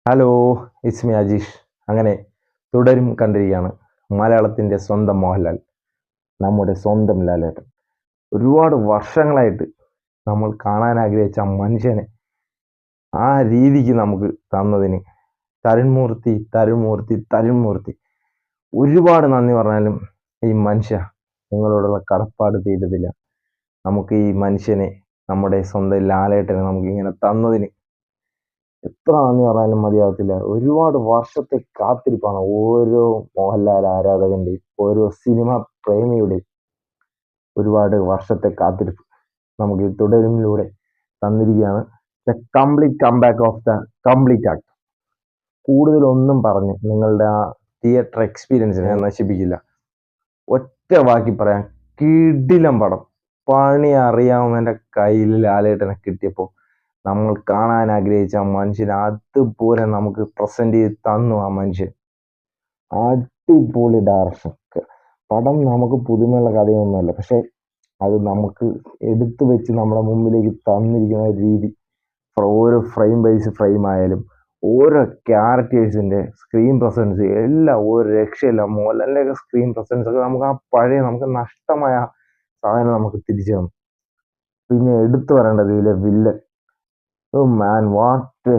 Hello, it's me Ajeesh. അങ്ങനെ തുടരും കണ്ടിരിക്കുകയാണ് മലയാളത്തിൻ്റെ സ്വന്തം മോഹൻലാൽ, നമ്മുടെ സ്വന്തം ലാലേട്ടൻ. ഒരുപാട് വർഷങ്ങളായിട്ട് നമ്മൾ കാണാൻ ആഗ്രഹിച്ച ആ മനുഷ്യനെ ആ രീതിക്ക് നമുക്ക് തന്നതിന് തരുൺമൂർത്തി തരുൺമൂർത്തി തരുൺമൂർത്തി ഒരുപാട് നന്ദി പറഞ്ഞാലും ഈ മനുഷ്യ നിങ്ങളോടുള്ള കടപ്പാട് തീരത്തില്ല. നമുക്ക് ഈ മനുഷ്യനെ, നമ്മുടെ സ്വന്തം ലാലേട്ടനെ നമുക്ക് ഇങ്ങനെ തന്നതിന് എത്ര നന്ദി പറഞ്ഞാലും മതിയാകത്തില്ല. ഒരുപാട് വർഷത്തെ കാത്തിരിപ്പാണ് ഓരോ മോഹൻലാൽ ആരാധകന്റെയും ഓരോ സിനിമ പ്രേമിയുടെയും. ഒരുപാട് വർഷത്തെ കാത്തിരിപ്പ് നമുക്ക് ഈ തുടരുമിലൂടെ തന്നിരിക്കുകയാണ്. The complete comeback of the complete act. കൂടുതലൊന്നും പറഞ്ഞ് നിങ്ങളുടെ ആ തിയേറ്റർ എക്സ്പീരിയൻസിനെ ഞാൻ നശിപ്പിക്കില്ല. ഒറ്റ വാക്കി പറയാം, കിടിലം പടം. പണി അറിയാവുന്നതിൻ്റെ കയ്യിൽ ലാലേട്ടനെ കിട്ടിയപ്പോൾ നമ്മൾ കാണാൻ ആഗ്രഹിച്ച ആ മനുഷ്യൻ അതുപോലെ നമുക്ക് പ്രസന്റ് ചെയ്ത് തന്നു. ആ മനുഷ്യൻ അടിപൊളി ഡയറക്ഷൻ. പടം നമുക്ക് പുതുമയുള്ള കഥയൊന്നുമല്ല, പക്ഷെ അത് നമുക്ക് എടുത്തു വെച്ച് നമ്മുടെ മുമ്പിലേക്ക് തന്നിരിക്കുന്ന രീതി, ഓരോ ഫ്രെയിം ബൈസ് ഫ്രെയിം ആയാലും ഓരോ ക്യാരക്ടേഴ്സിന്റെ സ്ക്രീൻ പ്രസൻസ് എല്ലാം ഒരു രക്ഷയില്ല. മോഹൻലാലിന്റെ സ്ക്രീൻ പ്രസൻസ് ഒക്കെ നമുക്ക് ആ പഴയ നമുക്ക് നഷ്ടമായ സാധനം നമുക്ക് തിരിച്ചു തന്നു. പിന്നെ എടുത്തു പറയേണ്ടത് ഇതിലെ villain. Oh man, what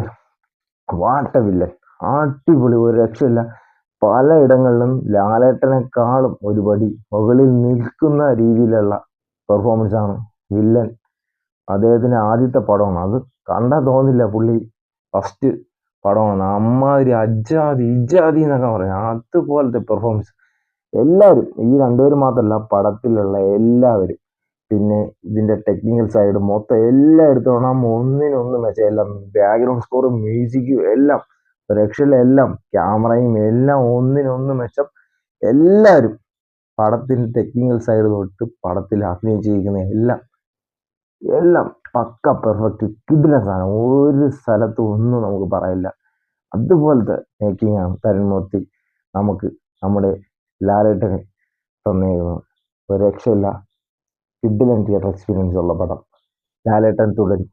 villain. അടിപൊളി, ഒരു രക്ഷയില്ല. പലയിടങ്ങളിലും ലാലേട്ടനെക്കാളും ഒരുപടി മുകളിൽ നിൽക്കുന്ന രീതിയിലുള്ള പെർഫോമൻസ് ആണ് വില്ലൻ. അദ്ദേഹത്തിന്റെ ആദ്യത്തെ പടമാണ് അത്. കണ്ടാൽ തോന്നില്ല പുള്ളി ഫസ്റ്റ് പടമാണ്. അമ്മാതിരി അജാതി ഇജാതി എന്നൊക്കെ പറയാം, അതുപോലത്തെ പെർഫോമൻസ്. എല്ലാവരും, ഈ രണ്ടുപേരും മാത്രമല്ല, പടത്തിലുള്ള എല്ലാവരും. പിന്നെ ഇതിന്റെ ടെക്നിക്കൽ സൈഡ് മൊത്തം എല്ലാം എടുത്തോണം, ഒന്നിനൊന്നും മെച്ചം. എല്ലാം ബാക്ക്ഗ്രൗണ്ട് സ്കോറും മ്യൂസിക്കും എല്ലാം രക്ഷയില്ല. എല്ലാം ക്യാമറയും എല്ലാം ഒന്നിനൊന്നും മെച്ചം. എല്ലാവരും പടത്തിന്റെ ടെക്നിക്കൽ സൈഡ് തൊട്ട് പടത്തിൽ അഭിനയിച്ചിരിക്കുന്ന എല്ലാം എല്ലാം പക്ക പെർഫെക്റ്റ് കിടിലൻ സാധനം. ഒരു സ്ഥലത്തും ഒന്നും നമുക്ക് പറയില്ല. അതുപോലത്തെ മേക്കിംഗ് ആണ് തരുൺമൂർത്തി നമുക്ക് നമ്മുടെ ലാലേട്ടന് തന്നേക്കുന്നത്. ഒരു രക്ഷയില്ല. കിടിലൻ തിയേറ്റർ എക്സ്പീരിയൻസ് ഉള്ള പടം. ലാലേട്ടൻ തുടരും.